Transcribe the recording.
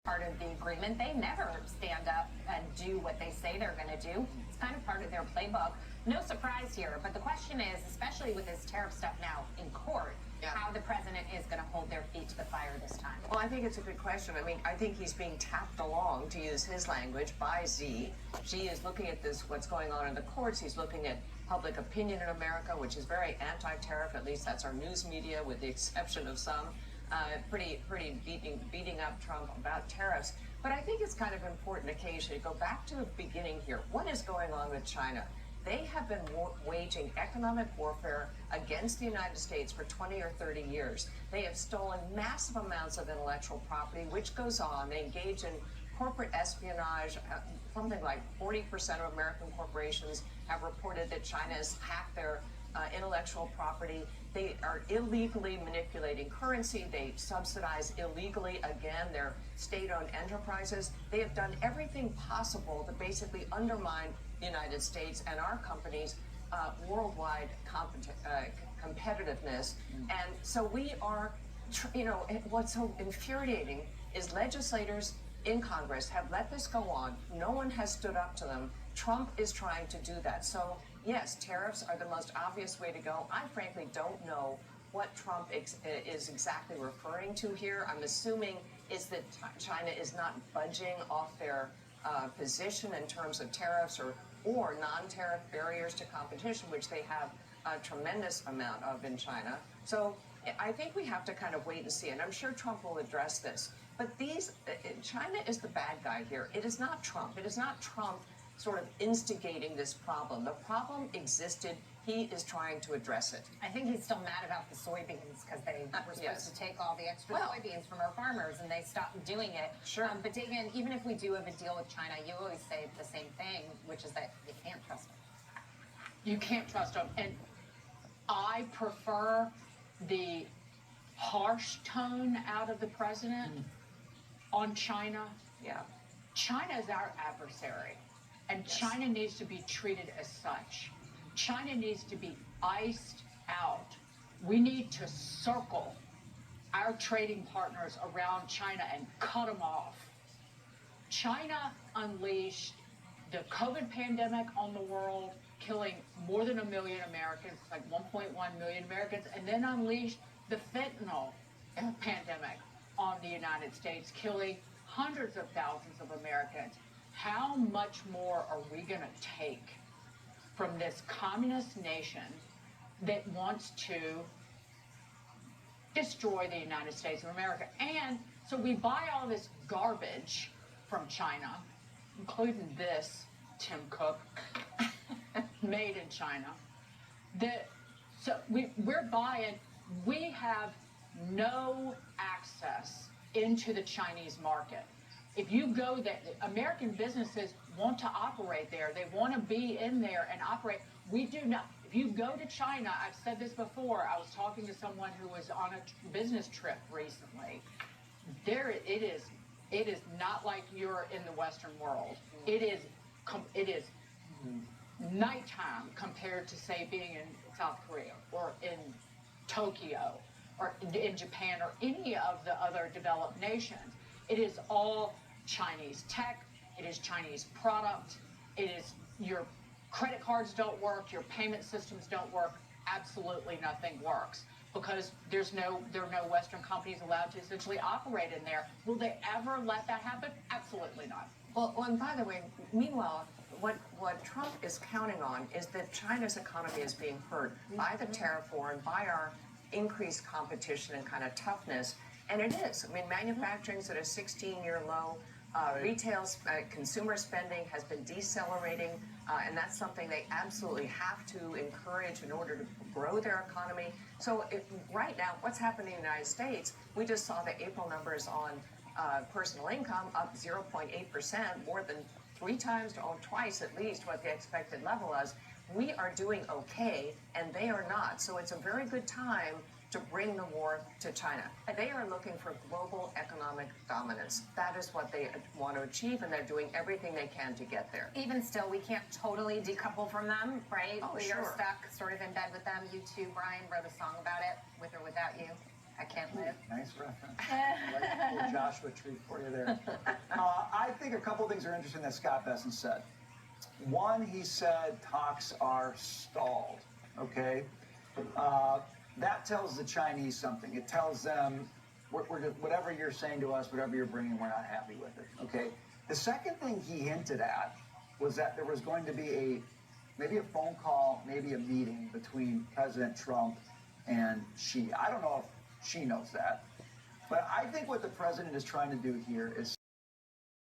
part of the agreement. They never stand up and do what they say they're going to do. It's kind of part of their playbook. No surprise here, but the question is, especially with this tariff stuff now in court, how the president is going to hold their feet to the fire this time. Well, I think it's a good question. I mean, I think he's being tapped along, to use his language, by Z. Xi is looking at this, what's going on in the courts. He's looking at public opinion in America, which is very anti-tariff. At least that's our news media, with the exception of some. Pretty beating up Trump about tariffs. But I think it's kind of important occasionally to go back to the beginning here. What is going on with China? They have been waging economic warfare against the United States for 20 or 30 years. They have stolen massive amounts of intellectual property, which goes on. They engage in corporate espionage. Something like 40% of American corporations have reported that China has hacked their intellectual property. They are illegally manipulating currency. They subsidize illegally, again, their state-owned enterprises. They have done everything possible to basically undermine the United States and our companies' worldwide competitiveness. And so we are, what's so infuriating is legislators in Congress have let this go on. No one has stood up to them. Trump is trying to do that. So, yes, tariffs are the most obvious way to go. I frankly don't know what Trump is exactly referring to here. I'm assuming is that China is not budging off their position in terms of tariffs or non-tariff barriers to competition, which they have a tremendous amount of in China. So I think we have to kind of wait and see, and I'm sure Trump will address this. But China is the bad guy here. It is not Trump. It is not Trump sort of instigating this problem. The problem existed. He is trying to address it. I think he's still mad about the soybeans because they were supposed to take all the extra soybeans from our farmers and they stopped doing it. Sure. But Dagan, even if we do have a deal with China, you always say the same thing, which is that you can't trust them. You can't trust them. And I prefer the harsh tone out of the president on China. Yeah. China is our adversary, and China needs to be treated as such. China needs to be iced out. We need to circle our trading partners around China and cut them off. China unleashed the COVID pandemic on the world, killing more than 1 million Americans, like 1.1 million Americans, and then unleashed the fentanyl pandemic on the United States, killing hundreds of thousands of Americans. How much more are we going to take from this communist nation that wants to destroy the United States of America? And so we buy all this garbage from China, including this, Tim Cook, made in China. So we're buying, we have no access into the Chinese market. If you go there, American businesses want to operate there. They want to be in there and operate. We do not. If you go to China, I've said this before, I was talking to someone who was on a business trip recently. It is not like you're in the Western world. It is nighttime compared to, say, being in South Korea or in Tokyo or in Japan or any of the other developed nations. It is all Chinese tech. It is Chinese product. It is your credit cards don't work. Your payment systems don't work. Absolutely nothing works because there are no Western companies allowed to essentially operate in there. Will they ever let that happen? Absolutely not. Well, and by the way, meanwhile, what Trump is counting on is that China's economy is being hurt by the tariff war and by our increased competition and kind of toughness. And it is. I mean, manufacturing's at a 16-year low. Retail consumer spending has been decelerating, and that's something they absolutely have to encourage in order to grow their economy. So right now, what's happening in the United States, we just saw the April numbers on personal income up 0.8%, more than twice at least what the expected level was. We are doing okay, and they are not. So it's a very good time to bring the war to China. They are looking for global economic dominance. That is what they want to achieve, and they're doing everything they can to get there. Even still, we can't totally decouple from them, right? Oh, we sure. are stuck sort of in bed with them. You too, Brian, wrote a song about it, with or without you. I can't live. Nice reference. I like the little Joshua tree for you there. I think a couple of things are interesting that Scott Bessent said. One, he said talks are stalled, okay? That tells the Chinese something. It tells them, we're just, whatever you're saying to us, whatever you're bringing, we're not happy with it, okay? The second thing he hinted at was that there was going to be maybe a phone call, maybe a meeting between President Trump and Xi. I don't know if Xi knows that, but I think what the president is trying to do here is